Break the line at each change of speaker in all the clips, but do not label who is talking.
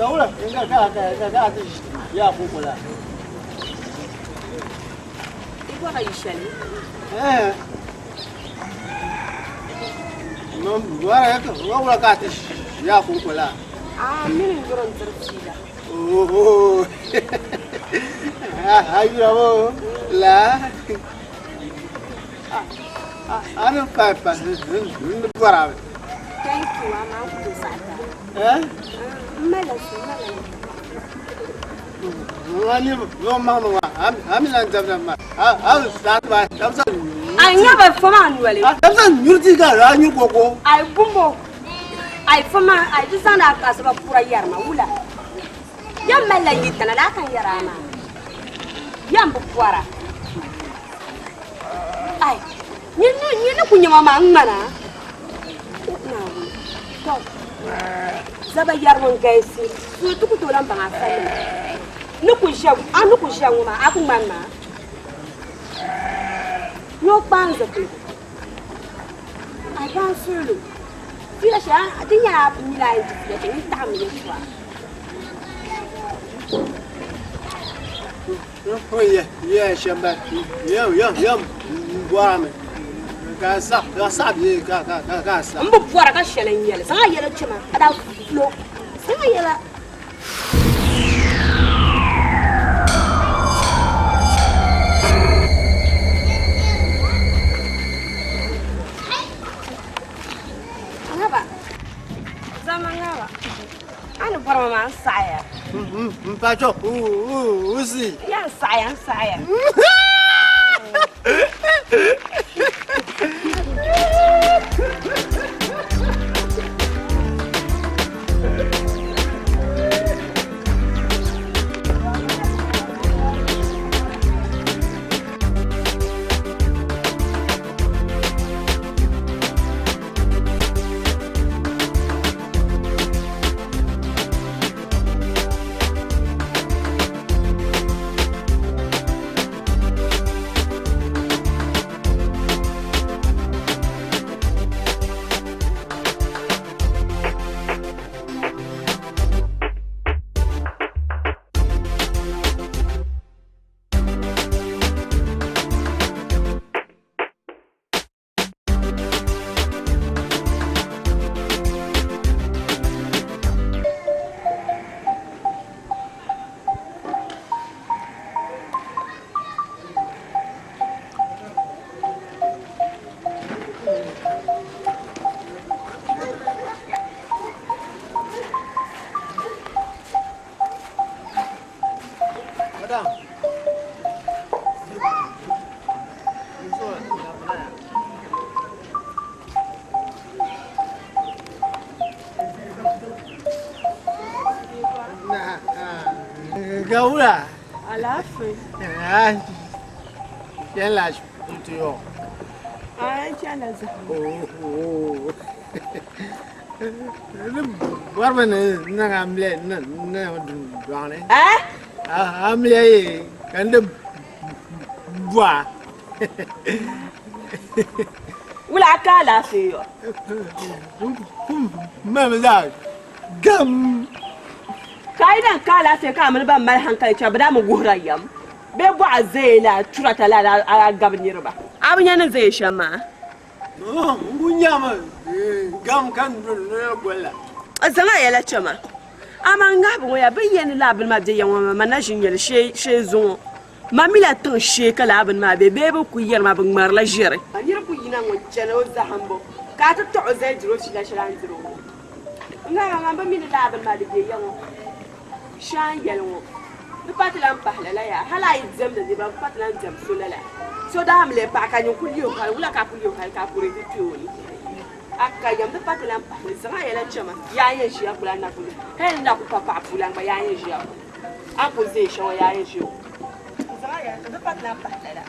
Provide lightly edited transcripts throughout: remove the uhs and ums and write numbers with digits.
ولا كا يا أخو ولا
يبغى يشيل
ولا كاتش يا أخو ولا
من يقولون ترسيله
أوه أيوة لا أنا بابا برا
thank you أنا أقول ساعتها ملص
أنا ما أمي أنت ما أنا ساعات ما تبصر
I never found one.
تبصر يرتي كذا أنا يبغى
I bumbo. I found I just found out as a poor yarma. Ula. Yam mela yitana la kan yarama. Yam bukwara. Ay. You know kunya mama mana. No. Zaba yarwan gaisi. Su tuku tolan banga fami. Nuku shawu ma aku mama. No banza tu. I can't solo. Fila sha adinya mila inti ni tamu yetwa.
Yeah, shamba. Yeah. Guarame. Gasa bi gasa.
Mbo puara ka shelen yele. Sanga yele chema. Ada flow. Sanga yele. Anu para mama saya.
Pacho, usi.
Yang saya.
Gaula.
Alafu.
Yalla shutiyo.
Chalaza.
Barba na amle na dwane. Amle kande bwa.
Wula ka lafiyo.
Mama da gam.
Kaidan ka lafiya ka mun ban mal hankali cha bada mu gura yam. Be bu azela turata la a gabnir ba. Abun yana zai shama.
Ngunyama gam kan ne gola.
Azanga yala chama. Amanga bu ya bayyana labin ma je yawan ma na shin yel she zo. Mamila ton she kala abin ma be bu ku yar ma bin mar la jere. Anir ku yina ngon jana o zahambo. Ka ta to zai jiro shi la shiran jiro. Nga ma ba mi labin ma de yawan. Shan yelwo. The patlan pahla ya. Hala exam de ba patlan jam so la. So da amle pa ka nyon kulio ka wala ka kulio ka pure de tuoni. Akka yam the patlan pahla zanga yela chama. Ya yen shi akula na kulu. He nda ku papa akula ba ya yen shi akula. Ako ze shi ya yen shi. Zanga ya the patlan pahla la.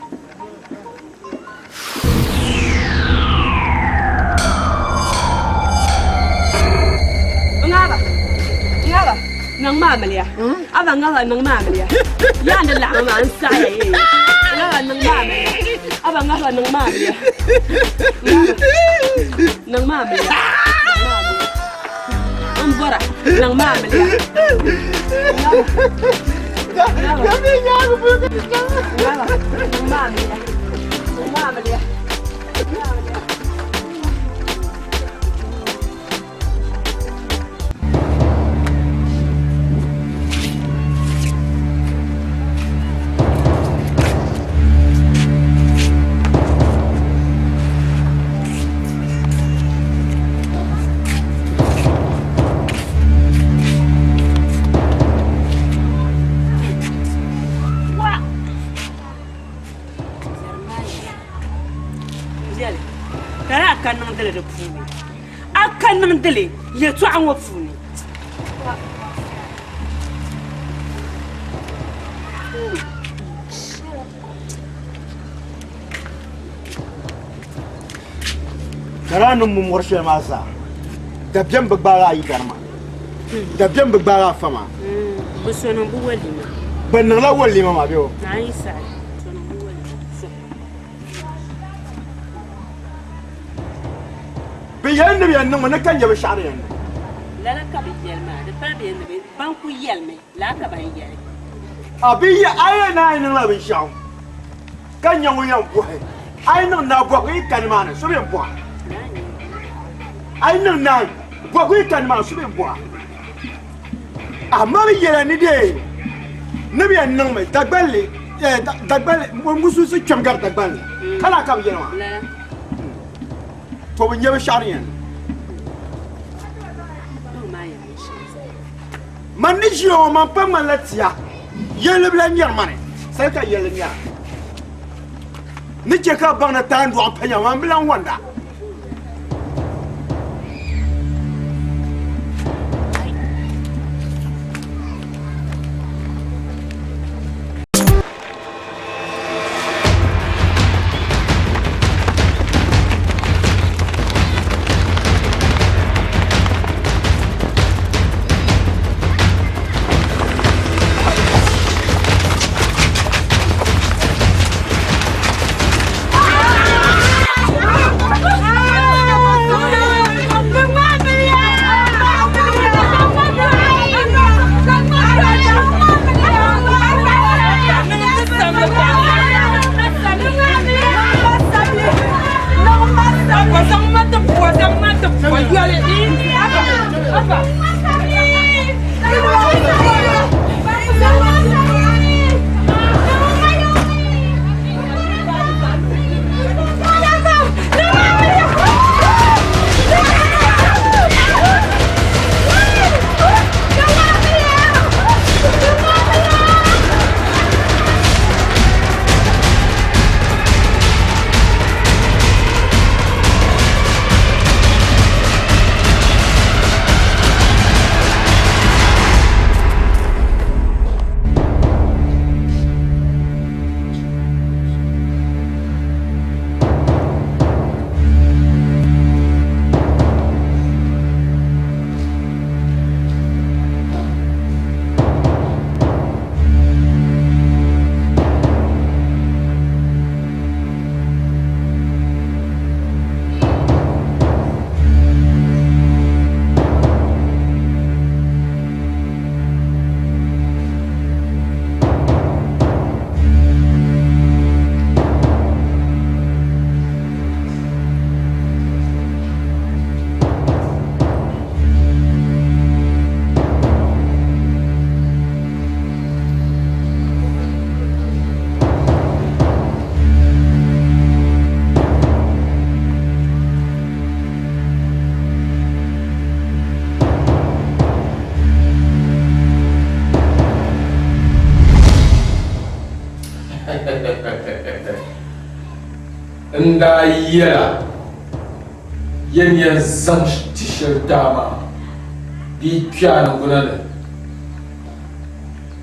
Ngaba. Nang mamalia. Aba ngaba nang mamalia. Ya nda la ma an sa ya ye. Ngaba nang mamalia. Aba ngaba nang mamalia. Nang mamalia. Am bora nang mamlia
Kami yang bukan
mamlia akan nang dele de puni akan nang dele ye to an wa puni
Karanu mu morshe masa da biyan bagbara yi garma da biyan bagbara fama
bu sono bu wali ma
ban nan la wali ma biyo
ai sai sono bu wali so
biyan ne biyan nan kan jabe share yan
la ka bi yelma da fa bi ne ban ku yelme la ka ban yel
abiya aya na ina la bi shaw kan yan yan bo ai nan na bo yi kan ma ne so bi bo ai nan na bo yi kan ma so bi bo amma bi yela ni de ne biyan nan mai dagballe mo musu su chamgar dagballe kala ka bi yelma to bin yabe share yan man ni jiyo man pa man latia yele bla nyar mane sai ka yele nyar ni je ka bana tan do apanya man bla wanda
Nda yela yen zam t-shirt dama bi piano gunana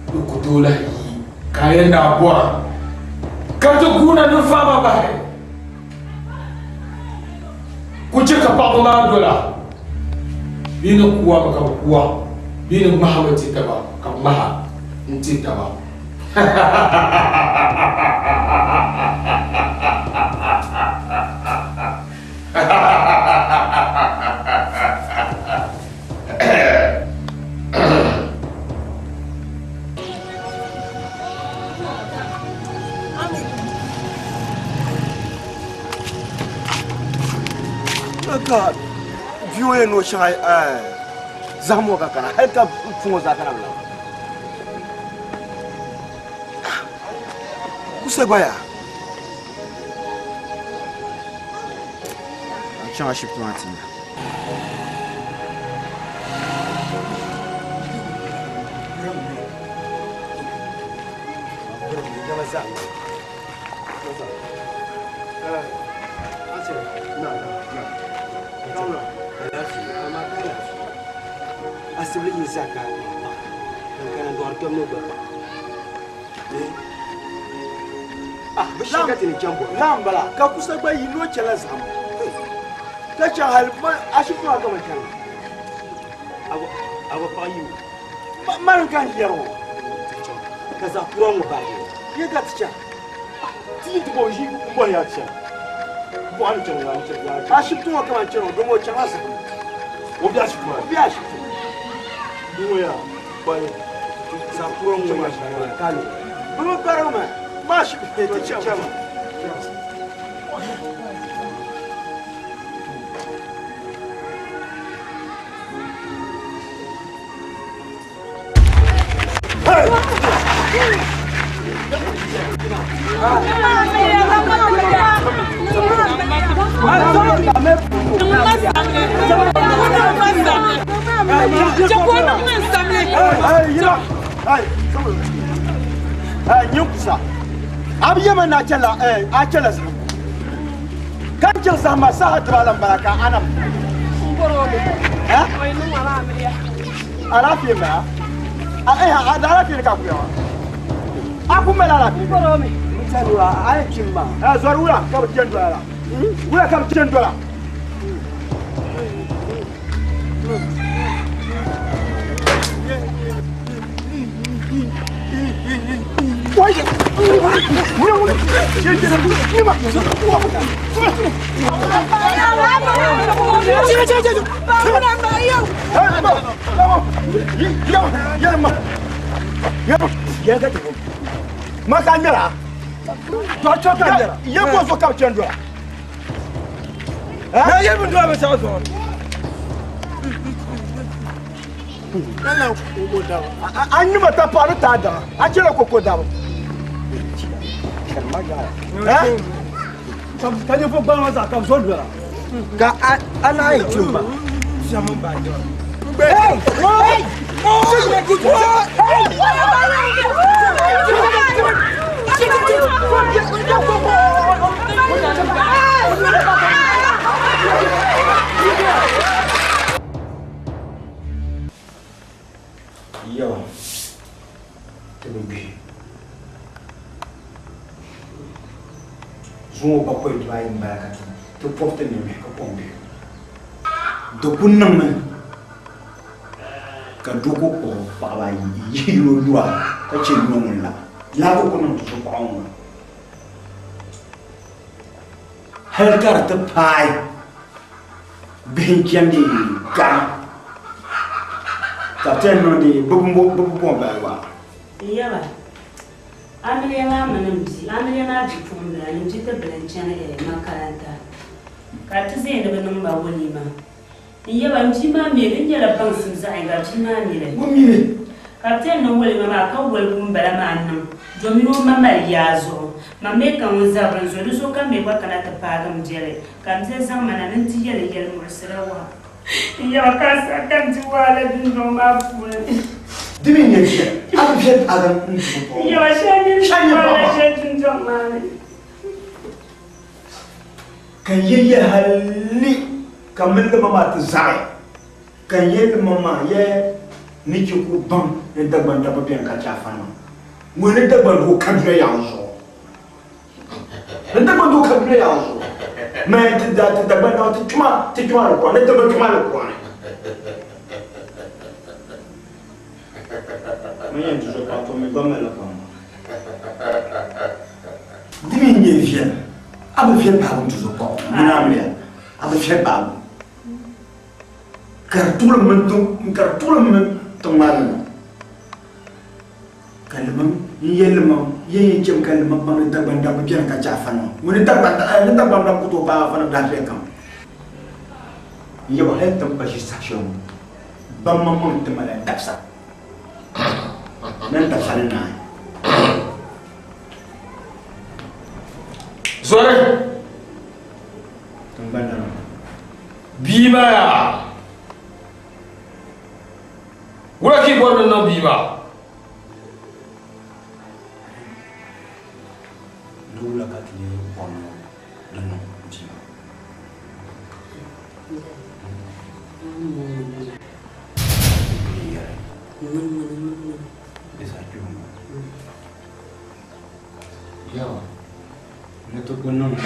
ku dola yi kayan na bwa ka to guna no fama ba ku ce ka pa ma dola bi no kuwa ka kuwa bi no mahamati ka ba ka maha nti ta ba
ka biyo ya no shay zamo ka kana har ka fungo za kana bla kusa baya chama ship tuatina asibili yisaka kana ndwar kam no ba bishiga tini jambo nambala ka kusa ba yino chela zam ka cha halma ashifu aka makan ago payu man kan yaro ka za kuran mu ba ye ga tcha ti to bo ji bo ya tcha bo an tcha ya tcha ashifu aka man tcha do mo cha asa obi ashifu Duya, boy, Sapurong was Kali. Blue Parama, Mash, the Chama. Nyukusa abiyama na chela achela sa kanjel sa masaha tralam baraka anam ngorobe oy no mala amriya arafi ma adara fi ka kuya akumela la ngorobe mtalwa ay kimba zorura ka tendwa ura ka tendwa Kan je voor bang za kan zo dora ka ana yi chumba shaman ba jo hey yo tebi Zon ba ko yi bayin barakatu to pofte ne ka pombe do kunnam ka duko ko baba yi yiro duwa ka ce non la ko kunnam to ko on hal kar ta pai bin jandi ga ta ten no di bu ba wa
yaba Amiliya ma manamji amiliya ma jikin da yin jita bilancin makaranta ka ta zai da banin ba wani ma in yaba ji ma me din yara ban sun sai ga ji ma ne
mummi
ka ta nan wali ma ka wal kun bala ma nan domin ma mal yazo ma me kan za ban zo so kan me ba kana ta fara mu jere kan sai san mana nan ti yare yare mursirawa in yaba ka sa kan ji wala din no ma fu
Dimi nyekye, abiyet adam ntupo.
Yo shanye baba. Shanye njomani.
Kan yeye hali kamille mama tizai. Kan yeye mama ye niki ku bam ne dagban da babiyan ka jafana. Mo ne dagban ko kadre yanzo. Ne dagban ko kadre yanzo. Mais te dagban da te tuma ko ne dagban tuma ko ne. Mais je ne pas tomber comme elle a diminuer vient. Abe vient par un toujours pas. Mon abe vient par. Car tout le monde ton mal. Kalmam, yelmam, ye jem kalmam ban da ban da bien ka jafano. Mo ne da ban da kuto ba fa da rekam. يبغى هل تنبشي ساشون بما من تملا تكسا من تخلينا
زوري
تنبنا
بيما ولا كي بورنا بيما
نقول لك أكلي بورنا لنا بيما
يا
نتوقع نوم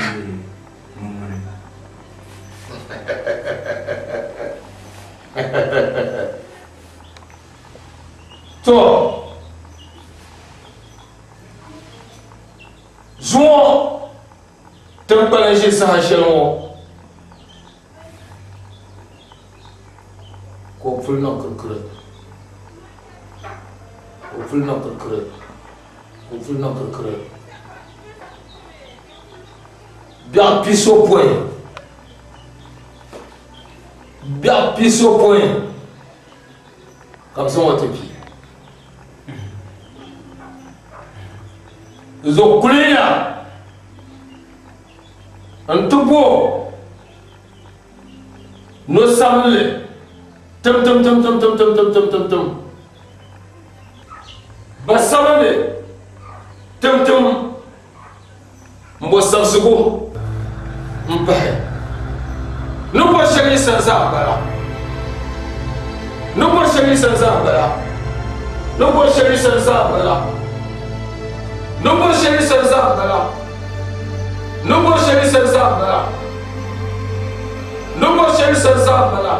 ممن
تو زو تنبلنجي سهاشلو كوفلنا كركرة كوفلنا كركرة كوفلنا كركرة bien pisse au point bien pisse au point comme ça on te pille zokulina antubo no samle tum tum tum tum tum tum tum tum tum tum basamle tum tum mbo samsugo mpahe nubo shari sanza bala nubo shari sanza bala nubo shari sanza bala nubo shari sanza bala nubo shari sanza bala nubo shari sanza bala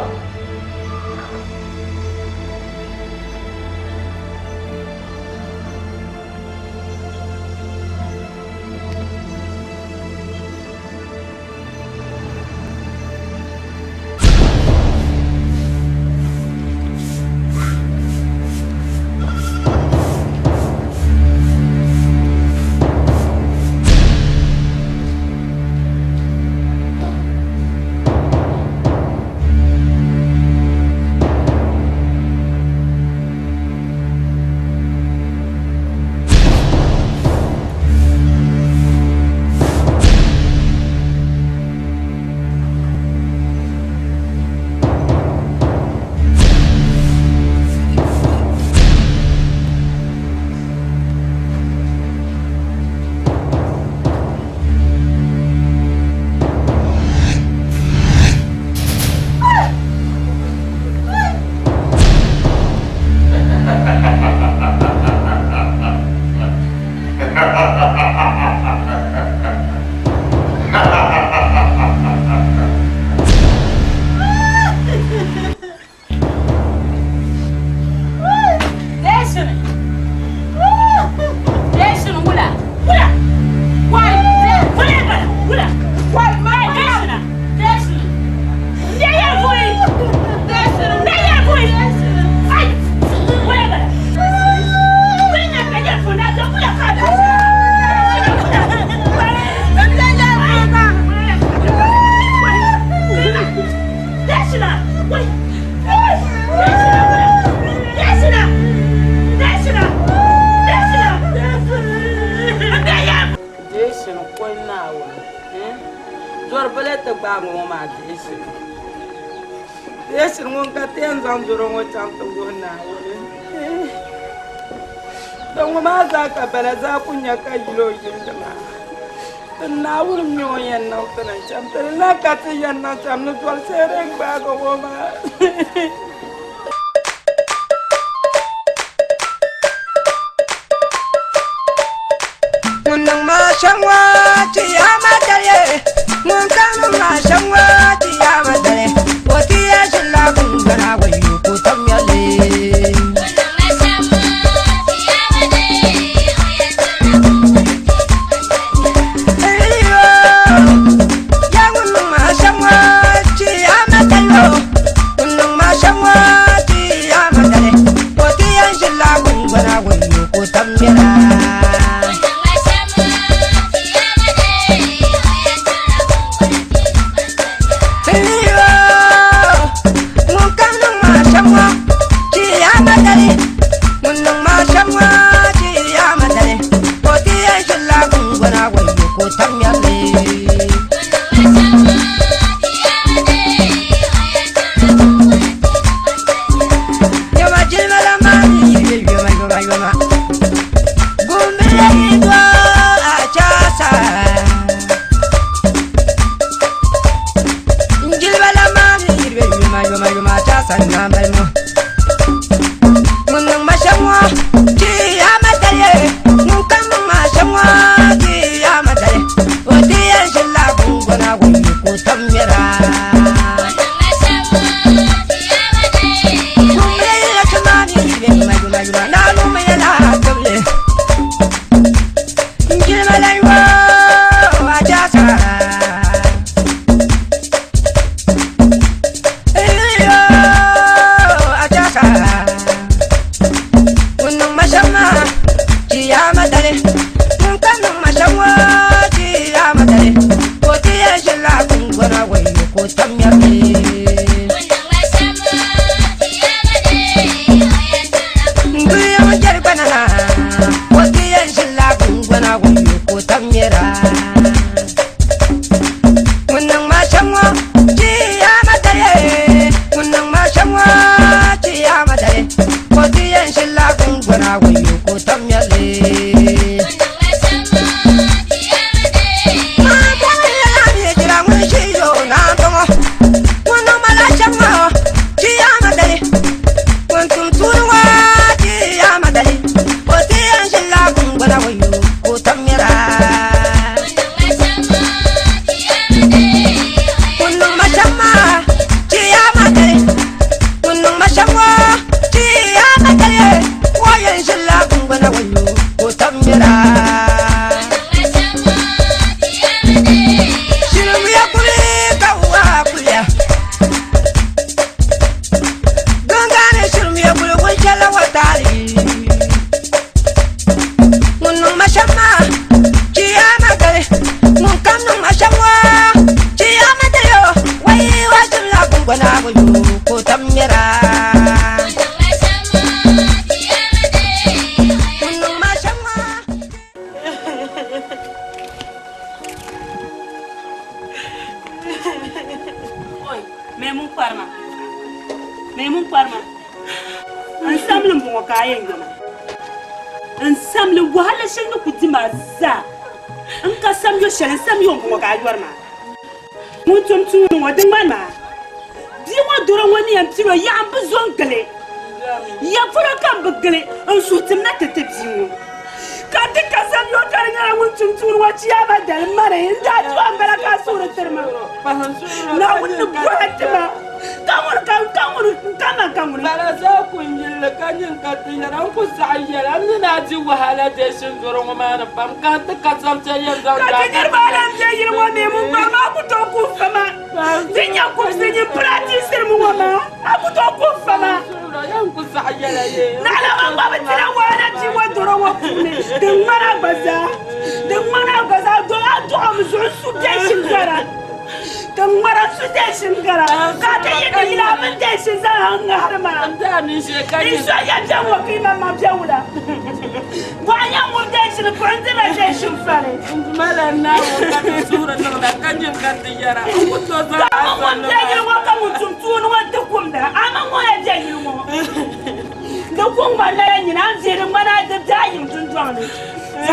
Balaza kunya kayilo yindama na wurum nyo yan na utana cham tere na kate yan na cham no twal sereng ba ko ma
munang ma shangwa ti ama tare mun kan ma shangwa ti ama tare oti ya shilla kun gara wayo ko tamyale madari munnan ma shamwa ji ya madari ko ti ya shilla gungona wayo ko tamyalle yama jimala mani yoma gumbele idwa achasa jilbala mani yoma achasa nambalmo munang masyamwa ji amadale nukang masyamwa ji amadale odi yan sila gungona wayo ko tamyara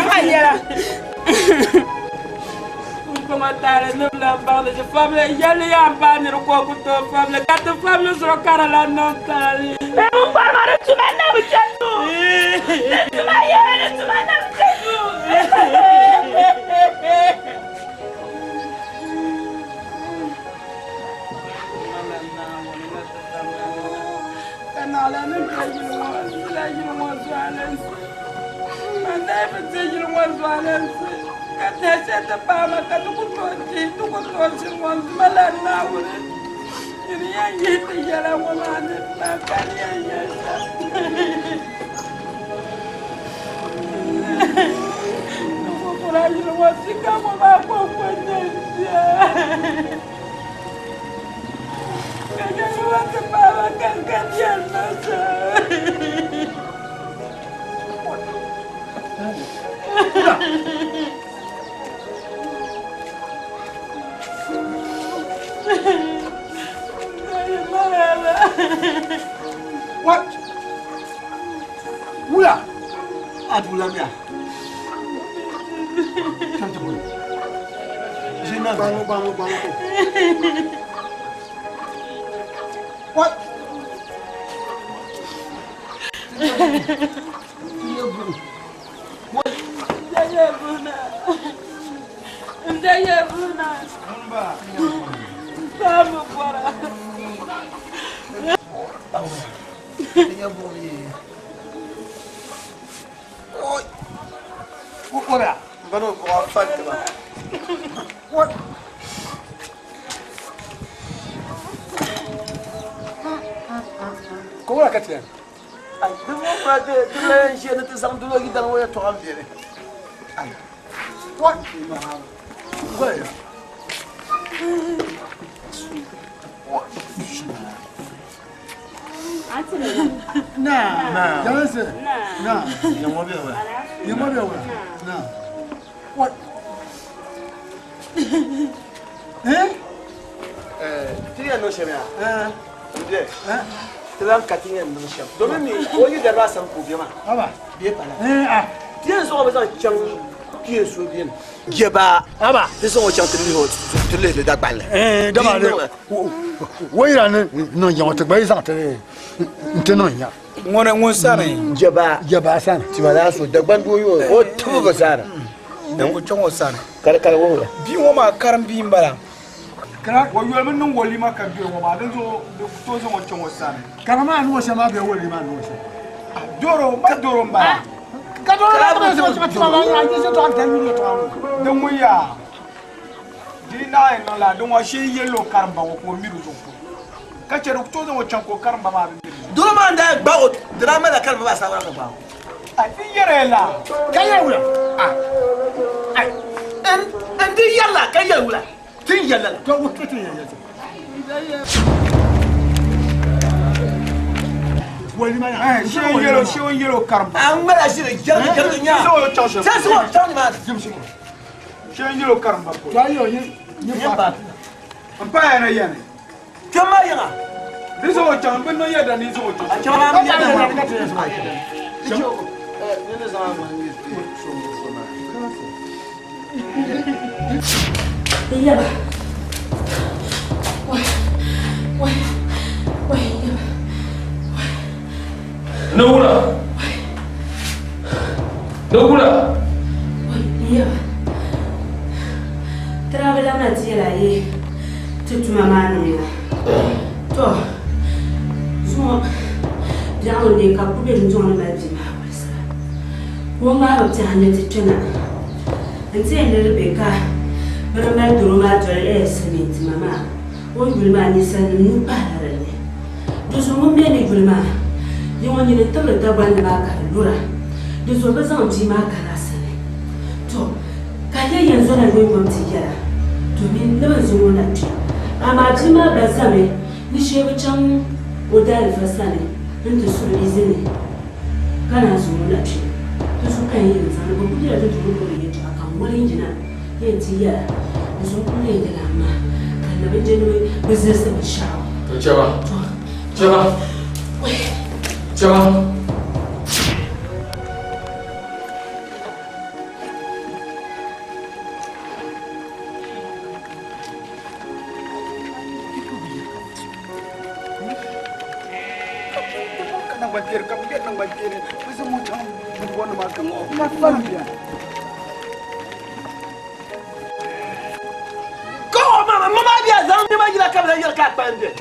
Kaya
ولا أدولا ميا كم تقول جينا بانو what what كورا كتير أي دموع بعد دلنا شيء نتسامح دلنا كده نويا توام فيه أي what غير نعم جالسة نعم يا مريم نعم what تري أنو شميا تلام كاتين أنو شم دومي وين دراسة سامكوبيما أبا بيبالا تين سو أبغى تشان كيس سودين جبا أبا تسمع تشان تلي ده بالا دبا وين أنا نيجي تبغى سانتري أنت نيجي
ngone sane
jaba sana
timala so dagban doyo o tuba sana dan ko chongo sana kala wo bi wo ma karam bi mbala
kara wo yo men non woli ma kan biyo ma dan zo to zo mo chongo sana kara ma no shama be woli ma no shama doro ma doro mbala ka doro ma ko so ma tuma ma ji so to an tan mi to an dan mo ya dina en la don wa she yelo karamba ko mi do ko ka chere to zo mo chongo karamba ma duro ma nda gbawo drama la kalma ba sa wala gbawo ai fi yere la kaya wula ai en di yalla kaya wula tin yalla to wuce tin yalla wali ma shi yelo karamba an mala shi yalla nya sai so taw ni ma jimshi shi yelo karamba ko ayo ni ba an pa yana yana kama yana this is what I'm going to do. This is what I'm going to Jangan dia kapu dia jangan lagi mahal. Wong mahal jangan dia cina. Nanti yang lebih kah, beramai dorong aja semit mama. Wong gulma ni sana nupa lagi. Dosa wong dia ni gulma. Yang ni terus taban makan lura. Dosa besar jima karasane. To, kaya yang zona gue tiga. Domin lepas semua nanti. Ama jima besar ni siapa cang udah fasane. Into so easy. Kana so na chi. To so kan yin san ko kudi da to ko ne ta kan wurin jina. Yin ti ya. So ko ne da lamma. Kan da bin jini business da shawo.
To Chaba.
banjir kamu dia nang banjir bisa muncang bukan makan apa dia kau mama dia zaman dia lagi nak berjalan kat banjir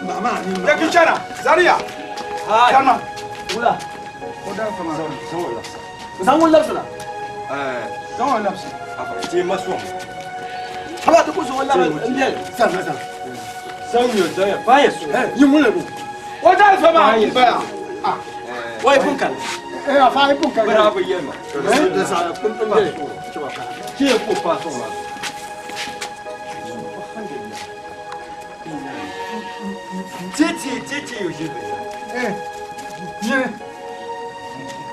mama ni dah bicara Zaria sama ulah udah sama sama lapsana sama lapsana apa dia masuk apa tu kau semua lapsana dia sama Samuel Jaya, bias. You mulabu. What are you about? Why punkan? Afai punkan. Berapa yema? Desa punkan dia. Coba. Kia pun pasang lah. Cici有些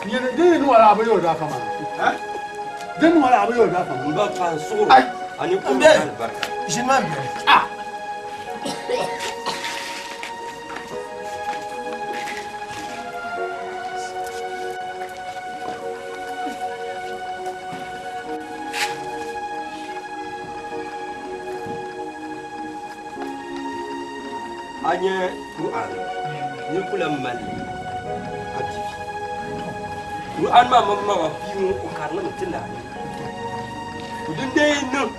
你你弄了不有啥干嘛？啊？你弄了不有啥干嘛？你把看收了。哎，你不别，行吗？啊。anya Quran ni kula mali ati Quran ma fi mu karna mutunda kudin dai nan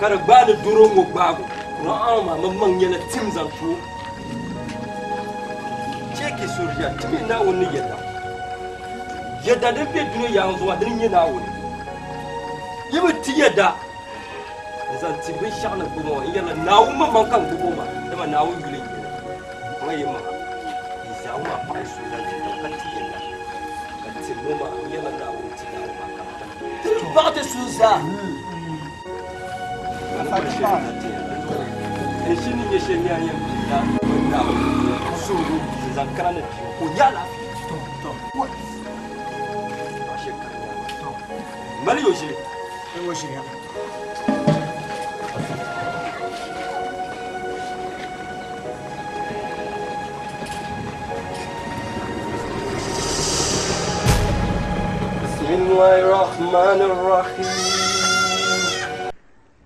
kar ba da duro mu ba Quran ma man yana tim zanto ce ke surja timi na woni yadda da be duro ya zuwa din yana woni yibi tiyada zan tibi shana kuma yana nawo man kan kuma dama nawo yule ngai ma isa ma fa su da ka tiyada ka tibi ma yana nawo tiyada ma ka ba ta su za fa ta e shini ne sheni ayan da su zan kana ko yala to ba shekara mali yoshi yoshi ya بسم الله الرحمن الرحيم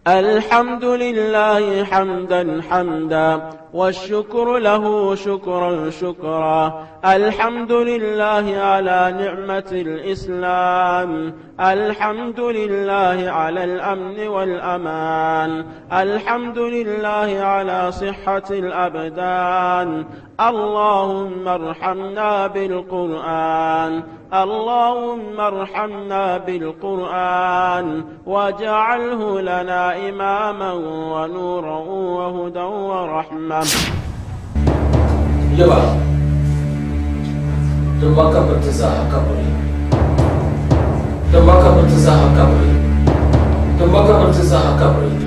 الحمد لله حمدا حمدا والشكر له شكرا شكرا الحمد لله على نعمة الإسلام الحمد لله على الأمن والأمان الحمد لله على صحة الأبدان اللهم ارحمنا بالقرآن اللهم ارحمنا بالقرآن واجعله لنا إماما ونورا وهدى ورحمة
يبا تبقى برتزاها كبري تبقى برتزاها كبري تبقى برتزاها كبري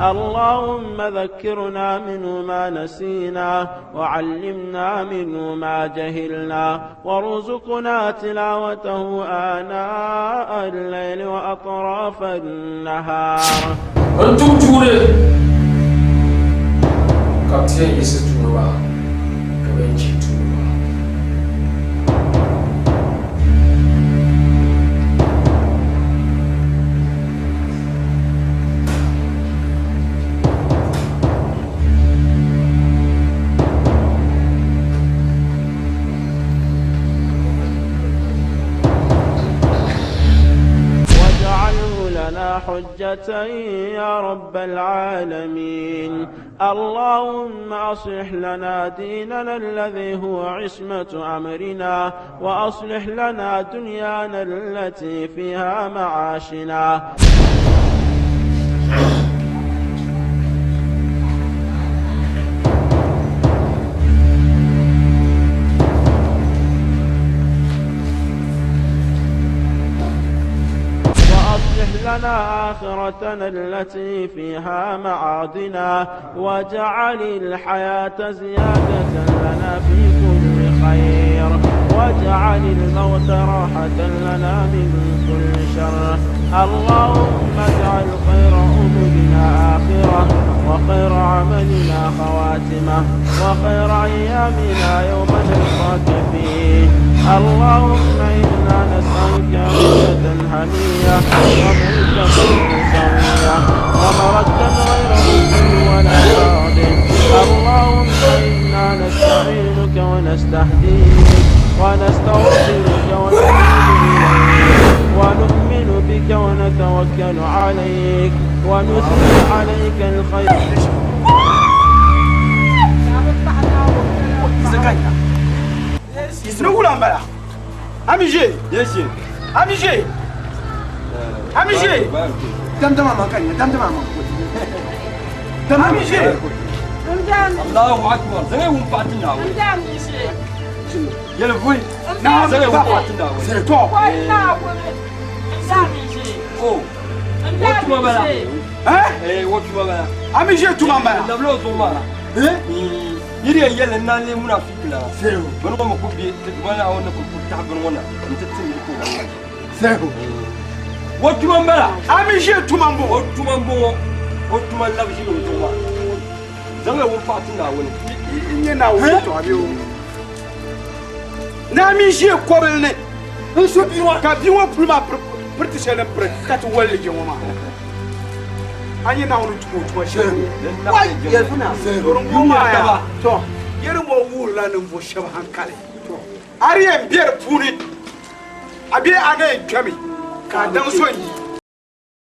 اللهم ذكرنا منه ما نسينا وعلمنا منه ما جهلنا وارزقنا تلاوته آناء الليل وأطراف النهار
أنتم جوري كابتن يسجنوا كبنجي
حجة يا رب العالمين اللهم أصلح لنا ديننا الذي هو عصمة أمرنا وأصلح لنا دنيانا التي فيها معاشنا لنا آخرتنا التي فيها معادنا واجعل الحياة زيادة لنا في كل خير واجعل الموت راحة لنا من كل شر اللهم اجعل خير أمورنا آخرة وخير عملنا خواتمة وخير أيامنا يوم نلقاك فيه اللهم إنا نسألك عيشة هنية وملكة سوية ومردا غير مخزي ولا راض اللهم إنا نستعينك ونستهديك ونستغفرك ونتوب إليك ونؤمن بك ونتوكل عليك ونثني عليك الخير
نقول أمبلا أميجي
يسين
أميجي أميجي دم ما كان دم ما دم أميجي
الله أكبر زي ومفاتنا يلا فوي
نعم
زي ومفاتنا
سيرتو
أوه واتما بلا
ها
إيه واتما بلا
أميجي توما بلا
نبلو زومارا yiri yele nale munafiki la sero bano mo kubi tibana awon ko ta ban wona ntatin ko
sero
wotuma mbala
Amije tumambo
wotuma labji no tuma zanga won fatin na woni
inye na woni to abi o na mi je kobelne n so ka bi wo pulma purti shelen pre ka to walle je wo ma anyi na wonu tumo to shelen wa ya funa dorun goma ya to yerin mo wurla nan bo shaba hankale to ariyen biyar puni abi ane kami ka dan so yi